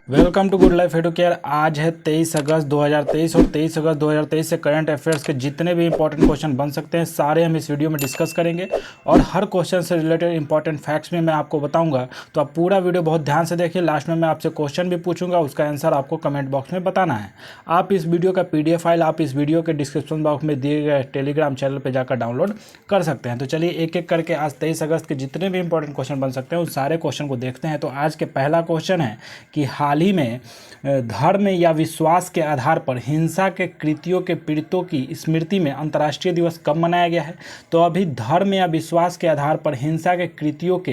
Welcome to good life edu care. आज है 23 अगस्त 2023 और 23 अगस्त 2023 से करंट अफेयर्स के जितने भी इंपॉर्टेंट क्वेश्चन बन सकते हैं सारे हम इस वीडियो में डिस्कस करेंगे और हर क्वेश्चन से रिलेटेड इंपॉर्टेंट फैक्ट्स भी मैं आपको बताऊंगा। तो आप पूरा वीडियो बहुत ध्यान से देखिए। लास्ट में मैं आपसे क्वेश्चन भी पूछूंगा, उसका आंसर आपको कमेंट बॉक्स में बताना है। आप इस वीडियो का PDF फाइल आप इस वीडियो के डिस्क्रिप्शन बॉक्स में दिए गए टेलीग्राम चैनल पर जाकर डाउनलोड कर सकते हैं। तो चलिए एक एक करके आज 23 अगस्त के जितने भी इंपॉर्टेंट क्वेश्चन बन सकते हैं उन सारे क्वेश्चन को देखते हैं। तो आज के पहला क्वेश्चन है कि हाल ही में धर्म या विश्वास के आधार पर हिंसा के कृत्यों के पीड़ितों की स्मृति में अंतर्राष्ट्रीय दिवस कब मनाया गया है। तो अभी धर्म या विश्वास के आधार पर हिंसा के कृत्यों के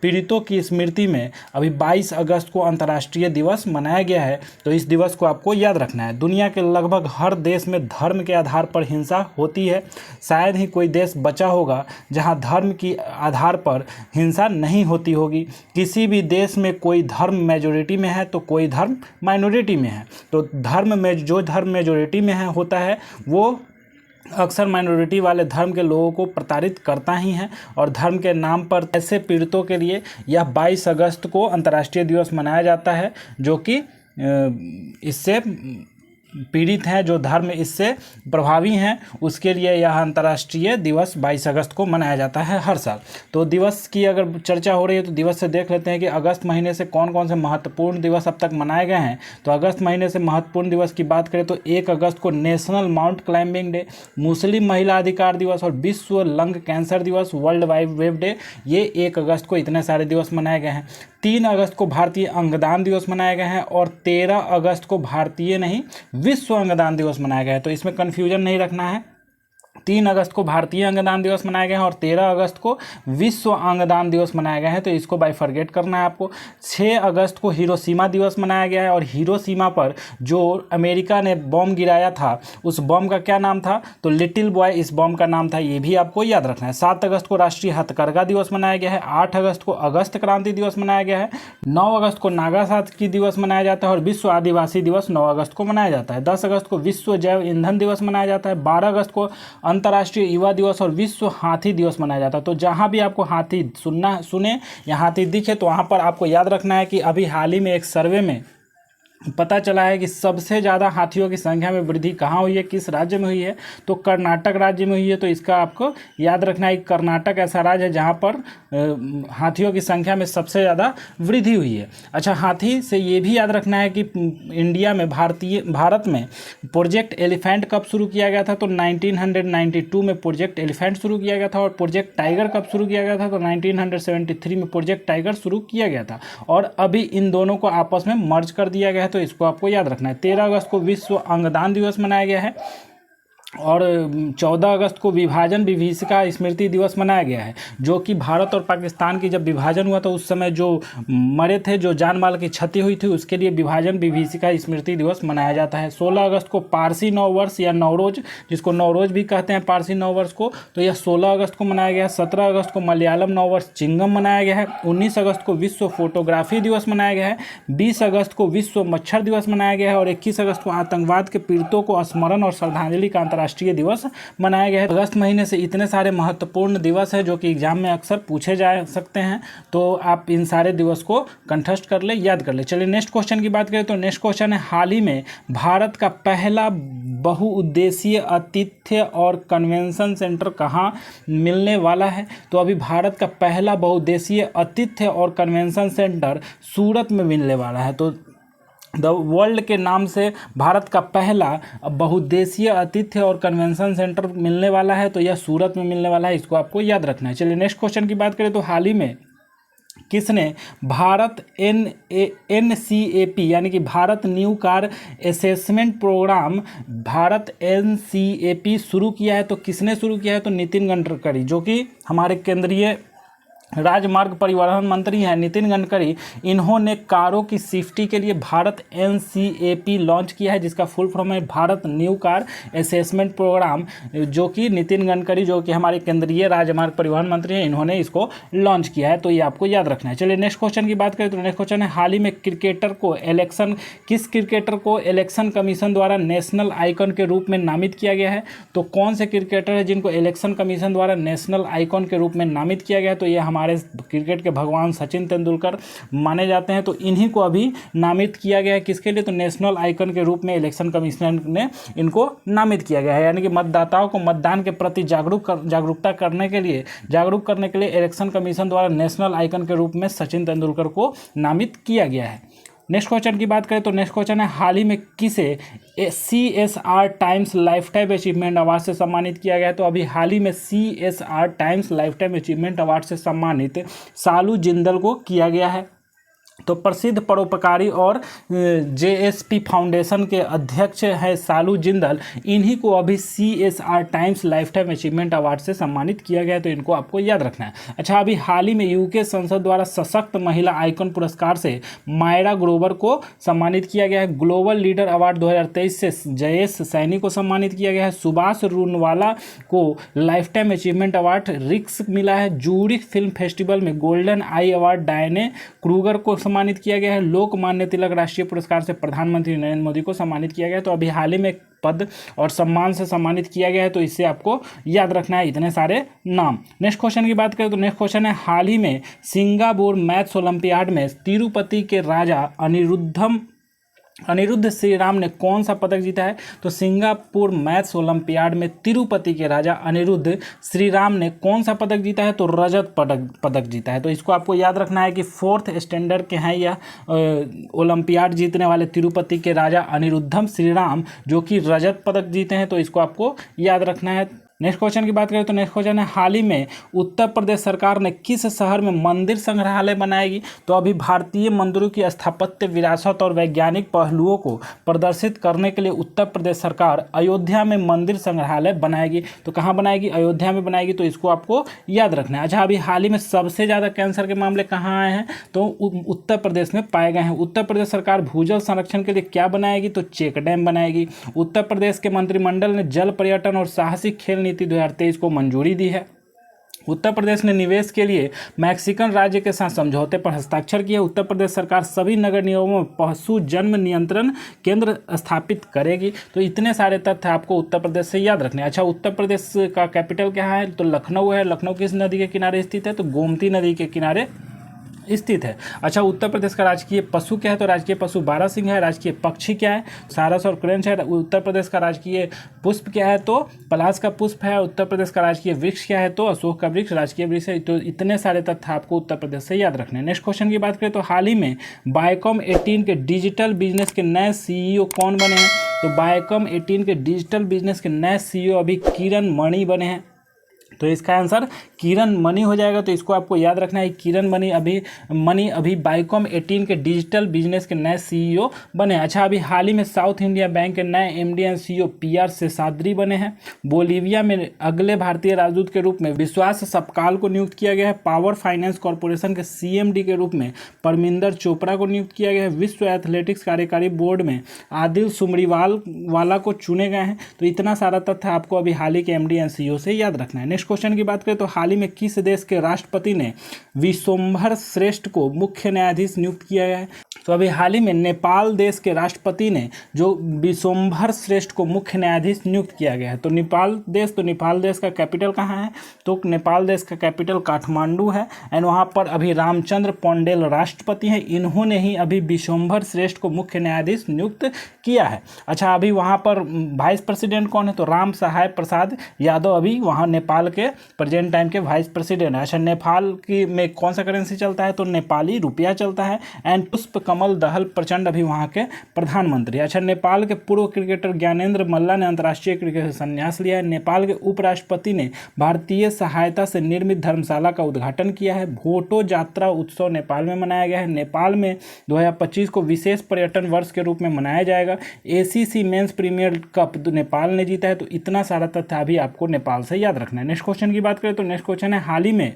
पीड़ितों की स्मृति में अभी 22 अगस्त को अंतर्राष्ट्रीय दिवस मनाया गया है। तो इस दिवस को आपको याद रखना है। दुनिया के लगभग हर देश में धर्म के आधार पर हिंसा होती है। शायद ही कोई देश बचा होगा जहां धर्म की आधार पर हिंसा नहीं होती होगी। किसी भी देश में कोई धर्म मेजोरिटी में है तो कोई धर्म माइनॉरिटी में है। तो धर्म में जो धर्म मेजोरिटी में है होता है वो अक्सर माइनॉरिटी वाले धर्म के लोगों को प्रताड़ित करता ही है। और धर्म के नाम पर ऐसे पीड़ितों के लिए यह 22 अगस्त को अंतर्राष्ट्रीय दिवस मनाया जाता है, जो कि इससे पीड़ित हैं, जो धर्म इससे प्रभावी हैं, उसके लिए यह अंतर्राष्ट्रीय दिवस 22 अगस्त को मनाया जाता है हर साल। तो दिवस की अगर चर्चा हो रही है तो दिवस से देख लेते हैं कि अगस्त महीने से कौन कौन से महत्वपूर्ण दिवस अब तक मनाए गए हैं। तो अगस्त महीने से महत्वपूर्ण दिवस की बात करें तो 1 अगस्त को नेशनल माउंट क्लाइंबिंग डे, मुस्लिम महिला अधिकार दिवस और विश्व लंग कैंसर दिवस, वर्ल्ड वाइड वेब डे, ये 1 अगस्त को इतने सारे दिवस मनाए गए हैं। 3 अगस्त को भारतीय अंगदान दिवस मनाए गए हैं और 13 अगस्त को भारतीय नहीं विश्व अंगदान दिवस मनाया गया है। तो इसमें कन्फ्यूजन नहीं रखना है। 3 अगस्त को भारतीय अंगदान दिवस मनाया गया है और 13 अगस्त को विश्व अंगदान दिवस मनाया गया है। तो इसको बाइफरगेट करना है आपको। 6 अगस्त को हिरोशिमा दिवस मनाया गया है और हिरोशिमा पर जो अमेरिका ने बम गिराया था उस बम का क्या नाम था, तो लिटिल बॉय इस बम का नाम था, ये भी आपको याद रखना है। 7 अगस्त को राष्ट्रीय हथकरघा दिवस मनाया गया है। 8 अगस्त को अगस्त क्रांति दिवस मनाया गया है। 9 अगस्त को नागा साकी दिवस मनाया जाता है और विश्व आदिवासी दिवस 9 अगस्त को मनाया जाता है। 10 अगस्त को विश्व जैव ईंधन दिवस मनाया जाता है। 12 अगस्त को अंतर्राष्ट्रीय युवा दिवस और विश्व हाथी दिवस मनाया जाता है। तो जहां भी आपको हाथी सुने या हाथी दिखे तो वहां पर आपको याद रखना है कि अभी हाल ही में एक सर्वे में पता चला है कि सबसे ज़्यादा हाथियों की संख्या में वृद्धि कहाँ हुई है, किस राज्य में हुई है, तो कर्नाटक राज्य में हुई है। तो इसका आपको याद रखना है कि कर्नाटक ऐसा राज्य है जहाँ पर हाथियों की संख्या में सबसे ज़्यादा वृद्धि हुई है। अच्छा, हाथी से ये भी याद रखना है कि इंडिया में भारत में प्रोजेक्ट एलिफेंट कब शुरू किया गया था, तो 1992 में प्रोजेक्ट एलिफेंट शुरू किया गया था। और प्रोजेक्ट टाइगर कब शुरू किया गया था, तो 1973 में प्रोजेक्ट टाइगर शुरू किया गया था। और अभी इन दोनों को आपस में मर्ज कर दिया गया है। तो इसको आपको याद रखना है। 13 अगस्त को विश्व अंगदान दिवस मनाया गया है और 14 अगस्त को विभाजन विभीषिका स्मृति दिवस मनाया गया है, जो कि भारत और पाकिस्तान की जब विभाजन हुआ था उस समय जो मरे थे, जो जान माल की क्षति हुई थी, उसके लिए विभाजन विभीषिका स्मृति दिवस मनाया जाता है। 16 अगस्त को पारसी नववर्ष या नवरोज, जिसको नवरोज भी कहते हैं पारसी नववर्ष को, तो यह 16 अगस्त को मनाया गया है। 17 अगस्त को मलयालम नववर्ष चिंगम मनाया गया है। 19 अगस्त को विश्व फोटोग्राफी दिवस मनाया गया है। 20 अगस्त को विश्व मच्छर दिवस मनाया गया है और 21 अगस्त को आतंकवाद के पीड़ितों को स्मरण और श्रद्धांजलि का राष्ट्रीय दिवस मनाया गया है। अगस्त महीने से इतने सारे महत्वपूर्ण दिवस हैं जो कि एग्जाम में अक्सर पूछे जा सकते हैं। तो आप इन सारे दिवस को कंठस्थ कर ले, याद कर ले। चलिए नेक्स्ट क्वेश्चन की बात करें तो नेक्स्ट क्वेश्चन है, हाल ही में भारत का पहला बहुउद्देशीय आतिथ्य और कन्वेंशन सेंटर कहाँ मिलने वाला है। तो अभी भारत का पहला बहुउद्देशीय आतिथ्य और कन्वेंशन सेंटर सूरत में मिलने वाला है। तो द वर्ल्ड के नाम से भारत का पहला बहुउद्देशीय आतिथ्य और कन्वेंशन सेंटर मिलने वाला है। तो यह सूरत में मिलने वाला है, इसको आपको याद रखना है। चलिए नेक्स्ट क्वेश्चन की बात करें तो हाल ही में किसने भारत NCAP यानी कि Bharat new car assessment programme Bharat NCAP शुरू किया है। तो किसने शुरू किया है, तो नितिन गडकरी, जो कि हमारे केंद्रीय राजमार्ग परिवहन मंत्री हैं नितिन गडकरी। इन्होंने कारों की सेफ्टी के लिए भारत NCAP लॉन्च किया है, जिसका फुल फॉर्म है Bharat new car assessment programme, जो कि नितिन गडकरी जो कि हमारे केंद्रीय राजमार्ग परिवहन मंत्री हैं, इन्होंने इसको लॉन्च किया है। तो ये आपको याद रखना है। चलिए नेक्स्ट क्वेश्चन की बात करें तो नेक्स्ट क्वेश्चन है, हाल ही में किस क्रिकेटर को इलेक्शन कमीशन द्वारा नेशनल आइकन के रूप में नामित किया गया है। तो कौन से क्रिकेटर है जिनको इलेक्शन कमीशन द्वारा नेशनल आइकन के रूप में नामित किया गया है, तो ये हमारे क्रिकेट के भगवान सचिन तेंदुलकर माने जाते हैं। तो इन्हीं को अभी नामित किया गया है किसके लिए, तो नेशनल आइकन के रूप में इलेक्शन कमीशन ने इनको नामित किया गया है। यानी कि मतदाताओं को मतदान के प्रति जागरूक करने के लिए इलेक्शन कमीशन द्वारा नेशनल आइकन के रूप में सचिन तेंदुलकर को नामित किया गया है। नेक्स्ट क्वेश्चन की बात करें तो नेक्स्ट क्वेश्चन है, हाल ही में किसे CSR times life time achievement award से सम्मानित किया गया है। तो अभी हाल ही में CSR times life time achievement award से सम्मानित सालू जिंदल को किया गया है। तो प्रसिद्ध परोपकारी और JSP फाउंडेशन के अध्यक्ष है सालू जिंदल, इन्हीं को अभी CSR times life time achievement award से सम्मानित किया गया है। तो इनको आपको याद रखना है। अच्छा, अभी हाल ही में UK संसद द्वारा सशक्त महिला आइकन पुरस्कार से मायरा ग्रोवर को सम्मानित किया गया है। ग्लोबल लीडर अवार्ड 2023 से जयेश सैनी को सम्मानित किया गया है। सुभाष रूनवाला को लाइफ टाइम अचीवमेंट अवार्ड रिक्स मिला है। जूरिक फिल्म फेस्टिवल में गोल्डन आई अवार्ड डायने क्रूगर को सम्मानित किया गया है। लोकमान्य तिलक राष्ट्रीय पुरस्कार से प्रधानमंत्री नरेंद्र मोदी को सम्मानित किया गया है। तो अभी हाल ही में पद और सम्मान से सम्मानित किया गया है। तो इससे आपको याद रखना है इतने सारे नाम। नेक्स्ट क्वेश्चन की बात करें तो नेक्स्ट क्वेश्चन है, हाल ही में सिंगापुर मैथ्स ओलंपियाड में तिरुपति के राजा अनिरुद्ध श्रीराम ने कौन सा पदक जीता है। तो सिंगापुर मैथ्स ओलंपियाड में तिरुपति के राजा अनिरुद्ध श्रीराम ने कौन सा पदक जीता है, तो रजत पदक जीता है। तो इसको आपको याद रखना है कि 4th स्टैंडर्ड के हैं यह ओलंपियाड जीतने वाले तिरुपति के राजा अनिरुद्धम श्रीराम, जो कि रजत पदक जीते हैं। तो इसको आपको याद रखना है। नेक्स्ट क्वेश्चन की बात करें तो नेक्स्ट क्वेश्चन है, हाल ही में उत्तर प्रदेश सरकार ने किस शहर में मंदिर संग्रहालय बनाएगी। तो अभी भारतीय मंदिरों की स्थापत्य विरासत और वैज्ञानिक पहलुओं को प्रदर्शित करने के लिए उत्तर प्रदेश सरकार अयोध्या में मंदिर संग्रहालय बनाएगी। तो कहाँ बनाएगी, अयोध्या में बनाएगी। तो इसको आपको याद रखना है। अच्छा, अभी हाल ही में सबसे ज़्यादा कैंसर के मामले कहाँ आए हैं, तो उत्तर प्रदेश में पाए गए हैं। उत्तर प्रदेश सरकार भूजल संरक्षण के लिए क्या बनाएगी, तो चेक डैम बनाएगी। उत्तर प्रदेश के मंत्रिमंडल ने जल पर्यटन और साहसिक खेल नीति 2023 को मंजूरी दी है। उत्तर प्रदेश ने निवेश के लिए मैक्सिकन राज्य के साथ समझौते पर हस्ताक्षर किए। उत्तर प्रदेश सरकार सभी नगर निगमों में पशु जन्म नियंत्रण केंद्र स्थापित करेगी। तो इतने सारे तथ्य आपको उत्तर प्रदेश से याद रखने हैं। अच्छा, उत्तर प्रदेश का कैपिटल क्या है, तो लखनऊ है। लखनऊ किस नदी के किनारे स्थित है, तो गोमती नदी के किनारे स्थित है। अच्छा, उत्तर प्रदेश का राजकीय पशु क्या है, तो राजकीय पशु बारहसिंह है। राजकीय पक्षी क्या है, सारस और क्रेंच है। उत्तर प्रदेश का राजकीय पुष्प क्या है, तो पलाश का पुष्प है। उत्तर प्रदेश का राजकीय वृक्ष क्या है, तो अशोक का वृक्ष राजकीय वृक्ष है। तो इतने सारे तथ्य आपको उत्तर प्रदेश से याद रखने हैं। नेक्स्ट क्वेश्चन की बात करें तो हाल ही में बायकॉम 18 के डिजिटल बिजनेस के नए CEO कौन बने हैं। तो बायकॉम 18 के डिजिटल बिजनेस के नए CEO अभी किरण मणि बने हैं। तो इसका आंसर किरण मणि हो जाएगा। तो इसको आपको याद रखना है, किरण मणि अभी बायकॉम 18 के डिजिटल बिजनेस के नए CEO बने। अच्छा, अभी हाल ही में साउथ इंडिया बैंक के नए MD and CEO PR Seshadri बने हैं। बोलीविया में अगले भारतीय राजदूत के रूप में विश्वास सपकाल को नियुक्त किया गया है। पावर फाइनेंस कॉरपोरेशन के CMD के रूप में परमिंदर चोपड़ा को नियुक्त किया गया है। विश्व एथलेटिक्स कार्यकारी बोर्ड में आदिल सुमरीवाल वाला को चुने गए हैं। तो इतना सारा तथ्य आपको अभी हाल ही के MD एंड CEO से याद रखना है। नेक्स्ट क्वेश्चन की बात करें तो हाल ही में किस देश के राष्ट्रपति ने विशंभर श्रेष्ठ को मुख्य न्यायाधीश नियुक्त किया गया है। तो अभी हाल ही में नेपाल देश के राष्ट्रपति ने जो विशंभर श्रेष्ठ को मुख्य न्यायाधीश नियुक्त किया गया है। तो नेपाल देश का कैपिटल कहाँ है, तो नेपाल देश का कैपिटल काठमांडू है। एंड वहाँ पर अभी रामचंद्र पौंडेल राष्ट्रपति हैं। इन्होंने ही अभी विशंभर श्रेष्ठ को मुख्य न्यायाधीश नियुक्त किया है। अच्छा, अभी वहाँ पर वाइस प्रेसिडेंट कौन है, तो राम सहाय प्रसाद यादव अभी वहाँ नेपाल के प्रेजेंट टाइम के वाइस प्रेसिडेंट है। अच्छा, नेपाल की में कौन सा करेंसी चलता है, तो नेपाली रुपया चलता है। एंड पुष्प कमल दहल प्रचंड अभी वहाँ के प्रधानमंत्री। अच्छा, नेपाल के पूर्व क्रिकेटर ज्ञानेंद्र मल्ला ने अंतर्राष्ट्रीय क्रिकेट से संन्यास लिया है। नेपाल के उपराष्ट्रपति ने भारतीय सहायता से निर्मित धर्मशाला का उद्घाटन किया है। भोटो यात्रा उत्सव नेपाल में मनाया गया है। नेपाल में 2025 को विशेष पर्यटन वर्ष के रूप में मनाया जाएगा। ACC men's premier cup Nepal ने जीता है। तो इतना सारा तथ्य अभी आपको नेपाल से याद रखना है। नेक्स्ट क्वेश्चन की बात करें तो नेक्स्ट क्वेश्चन है, हाल ही में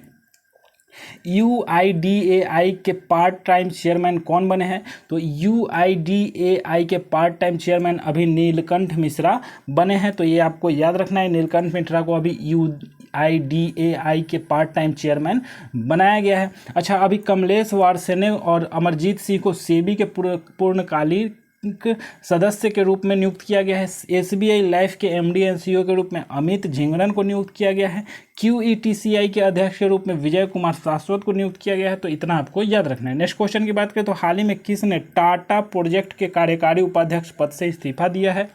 UIDAI के पार्ट टाइम चेयरमैन कौन बने हैं। तो UIDAI के पार्ट टाइम चेयरमैन अभी नीलकंठ मिश्रा बने हैं। तो ये आपको याद रखना है, नीलकंठ मिश्रा को अभी UIDAI के पार्ट टाइम चेयरमैन बनाया गया है। अच्छा, अभी कमलेश वारसेने और अमरजीत सिंह को सेबी के पूर्णकालिक सदस्य के रूप में नियुक्त किया गया है। SBI लाइफ के MD एंड CEO के रूप में अमित झिंगरन को नियुक्त किया गया है। QETCI के अध्यक्ष के रूप में विजय कुमार शाश्वत को नियुक्त किया गया है। तो इतना आपको याद रखना है। नेक्स्ट क्वेश्चन की बात करें तो हाल ही में किसने टाटा प्रोजेक्ट के कार्यकारी उपाध्यक्ष पद से इस्तीफा दिया है?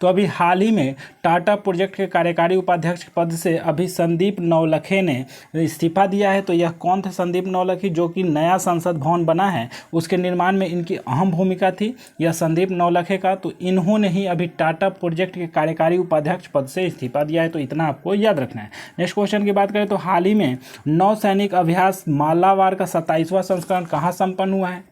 तो अभी हाल ही में टाटा प्रोजेक्ट के कार्यकारी उपाध्यक्ष पद से अभी संदीप नौलखे ने इस्तीफा दिया है। तो यह कौन थे संदीप नौलखे? जो कि नया संसद भवन बना है उसके निर्माण में इनकी अहम भूमिका थी, यह संदीप नौलखे का। तो इन्होंने ही अभी टाटा प्रोजेक्ट के कार्यकारी उपाध्यक्ष पद से इस्तीफा दिया है। तो इतना आपको याद रखना है। नेक्स्ट क्वेश्चन की बात करें तो हाल ही में नौसैनिक अभ्यास मालाबार का 27वां संस्करण कहाँ संपन्न हुआ है?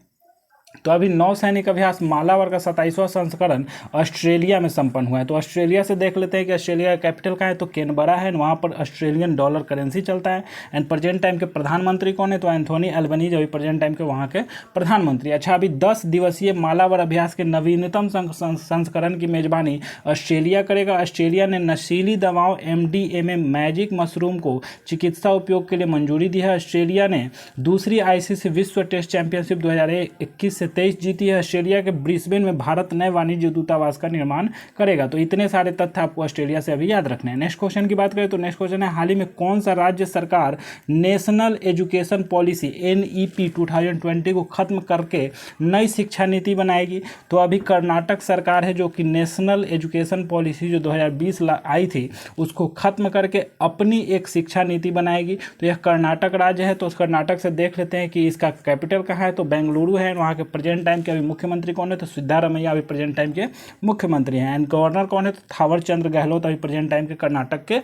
तो अभी नौसैनिक अभ्यास मालाबार का 27वां संस्करण ऑस्ट्रेलिया में संपन्न हुआ है। तो ऑस्ट्रेलिया से देख लेते हैं कि ऑस्ट्रेलिया का कैपिटल कहाँ है? तो कैनबरा है। वहाँ पर ऑस्ट्रेलियन डॉलर करेंसी चलता है। एंड प्रेजेंट टाइम के प्रधानमंत्री कौन है? तो एंथोनी एल्बनीज अभी प्रेजेंट टाइम के वहाँ के प्रधानमंत्री। अच्छा, अभी 10 दिवसीय मालाबार अभ्यास के नवीनतम संस्करण की मेजबानी ऑस्ट्रेलिया करेगा। ऑस्ट्रेलिया ने नशीली दवाओं MDMA मैजिक मशरूम को चिकित्सा उपयोग के लिए मंजूरी दी है। ऑस्ट्रेलिया ने दूसरी ICC विश्व टेस्ट चैंपियनशिप 2021 से 23 जीती है। ऑस्ट्रेलिया के ब्रिस्बेन में भारत नए वाणिज्य दूतावास का निर्माण करेगा। तो इतने सारे तथ्य आपको ऑस्ट्रेलिया से अभी याद रखने हैं। नेक्स्ट क्वेश्चन की बात करें तो नेक्स्ट क्वेश्चन है हाल ही में कौन सा राज्य सरकार नेशनल एजुकेशन पॉलिसी NEP 2020 को खत्म करके नई शिक्षा नीति बनाएगी? तो अभी कर्नाटक सरकार है जो कि नेशनल एजुकेशन पॉलिसी जो 2020 आई थी उसको खत्म करके अपनी एक शिक्षा नीति बनाएगी। तो यह कर्नाटक राज्य है। तो उस कर्नाटक से देख लेते हैं कि इसका कैपिटल कहाँ है? तो बेंगलुरु है। वहाँ के प्रेजेंट टाइम के अभी मुख्यमंत्री कौन है? तो सिद्धारमैया अभी प्रेजेंट टाइम के मुख्यमंत्री हैं। एंड गवर्नर कौन है? तो थावर चंद्र गहलोत अभी प्रेजेंट टाइम के कर्नाटक के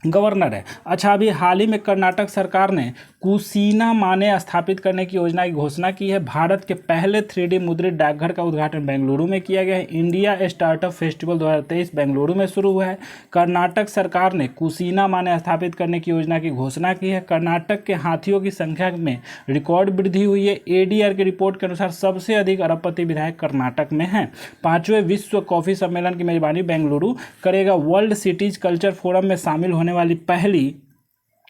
गवर्नर है। अच्छा, अभी हाल ही में कर्नाटक सरकार ने कुसीना माने स्थापित करने की योजना की घोषणा की है। भारत के पहले 3D मुद्रित डाकघर का उद्घाटन बेंगलुरु में किया गया है। इंडिया स्टार्टअप फेस्टिवल 2023 बेंगलुरु में शुरू हुआ है। कर्नाटक सरकार ने कुसीना माने स्थापित करने की योजना की घोषणा की है। कर्नाटक के हाथियों की संख्या में रिकॉर्ड वृद्धि हुई है। ADR की रिपोर्ट के अनुसार सबसे अधिक अरबपति विधायक कर्नाटक में हैं। 5वें विश्व कॉफी सम्मेलन की मेजबानी बेंगलुरु करेगा। वर्ल्ड सिटीज कल्चर फोरम में शामिल होने वाली पहली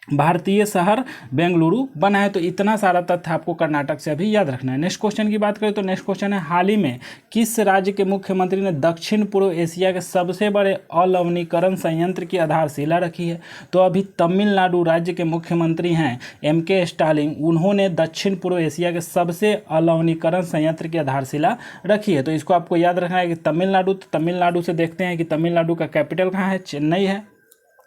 भारतीय शहर बेंगलुरु बना है। तो इतना सारा तथ्य आपको कर्नाटक से अभी याद रखना है। नेक्स्ट क्वेश्चन की बात करें तो नेक्स्ट क्वेश्चन है हाल ही में किस राज्य के मुख्यमंत्री ने दक्षिण पूर्व एशिया के सबसे बड़े अलवणीकरण संयंत्र की आधारशिला रखी है? तो अभी तमिलनाडु राज्य के मुख्यमंत्री हैं MK स्टालिन। उन्होंने दक्षिण पूर्व एशिया के सबसे अलवणीकरण संयंत्र की आधारशिला रखी है। तो इसको आपको याद रखना है कि तमिलनाडु से देखते हैं कि तमिलनाडु का कैपिटल कहाँ है? चेन्नई है।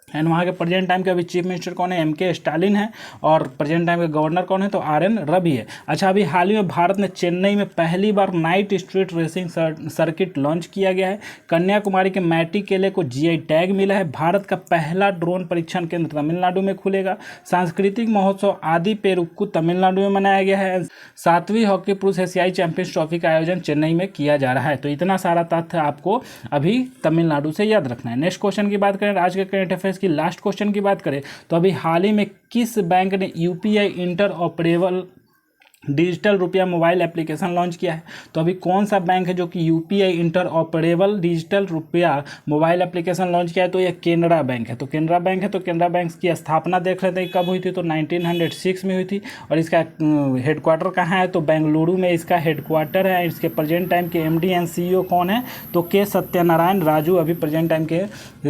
एंड वहाँ के प्रेजेंट टाइम के अभी चीफ मिनिस्टर कौन है? MK स्टालिन है। और प्रेजेंट टाइम के गवर्नर कौन है? तो RN रवि है। अच्छा, अभी हाल ही में भारत ने चेन्नई में पहली बार night street racing circuit launch किया गया है। कन्याकुमारी के मैटी केले को GI टैग मिला है। भारत का पहला ड्रोन परीक्षण केंद्र तमिलनाडु में खुलेगा। सांस्कृतिक महोत्सव आदि पेरुक्कू तमिलनाडु में मनाया गया है। 7वीं हॉकी पुरुष एशियाई चैंपियंस ट्रॉफी का आयोजन चेन्नई में किया जा रहा है। तो इतना सारा तथ्य आपको अभी तमिलनाडु से याद रखना है। नेक्स्ट क्वेश्चन की बात करें आज के करंट अफेयर्स की लास्ट क्वेश्चन की बात करें तो अभी हाल ही में किस बैंक ने UPI इंटर ऑपरेबल डिजिटल रुपया मोबाइल एप्लीकेशन लॉन्च किया है? तो अभी कौन सा बैंक है जो कि UPI इंटर ऑपरेबल डिजिटल रुपया मोबाइल एप्लीकेशन लॉन्च किया है? तो यह केनरा बैंक है। तो केनरा बैंक है। तो केनरा बैंक की स्थापना देख लेते हैं कब हुई थी? तो 1906 में हुई थी। और इसका हेडक्वार्टर कहाँ है? तो बेंगलुरु में इसका हेडक्वार्टर है। इसके प्रेजेंट टाइम के MD एंड CEO कौन है? तो के सत्यनारायण राजू अभी प्रेजेंट टाइम के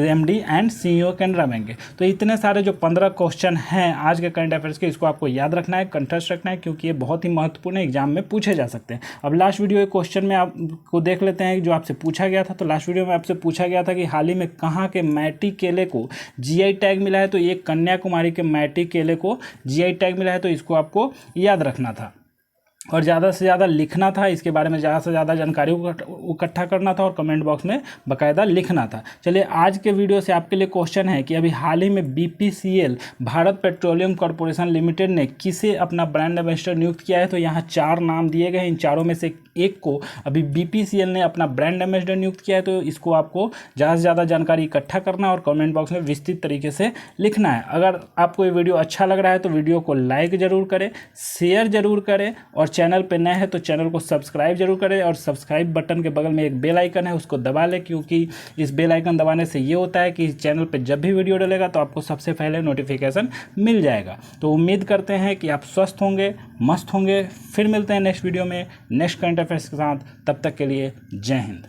MD and CEO Canara bank के। तो इतने सारे जो 15 क्वेश्चन हैं आज के करंट अफेयर्स के, इसको आपको याद रखना है, कंठस्थ रखना है, क्योंकि ये बहुत ही महत्वपूर्ण एग्जाम में पूछे जा सकते हैं। अब लास्ट वीडियो के क्वेश्चन में आपको देख लेते हैं जो आपसे पूछा गया था। तो लास्ट वीडियो में आपसे पूछा गया था कि हाल ही में कहाँ के मैटी केले को GI टैग मिला है? तो ये कन्याकुमारी के मैटी केले को GI टैग मिला है। तो इसको आपको याद रखना था और ज़्यादा से ज़्यादा लिखना था, इसके बारे में ज़्यादा से ज़्यादा जानकारी इकट्ठा करना था और कमेंट बॉक्स में बाकायदा लिखना था। चलिए, आज के वीडियो से आपके लिए क्वेश्चन है कि अभी हाल ही में BPCL Bharat petroleum corporation limited ने किसे अपना ब्रांड एम्बेसडर नियुक्त किया है? तो यहाँ 4 नाम दिए गए हैं। इन चारों में से एक को अभी BPCL ने अपना ब्रांड एम्बेसडर नियुक्त किया है। तो इसको आपको ज़्यादा से ज़्यादा जानकारी इकट्ठा करना और कमेंट बॉक्स में विस्तृत तरीके से लिखना है। अगर आपको ये वीडियो अच्छा लग रहा है तो वीडियो को लाइक ज़रूर करें, शेयर ज़रूर करें और चैनल पे नए हैं तो चैनल को सब्सक्राइब जरूर करें, और सब्सक्राइब बटन के बगल में एक बेल आइकन है उसको दबा लें, क्योंकि इस बेल आइकन दबाने से ये होता है कि इस चैनल पे जब भी वीडियो डलेगा तो आपको सबसे पहले नोटिफिकेशन मिल जाएगा। तो उम्मीद करते हैं कि आप स्वस्थ होंगे, मस्त होंगे। फिर मिलते हैं नेक्स्ट वीडियो में नेक्स्ट करंट अफेयर्स के साथ। तब तक के लिए जय हिंद।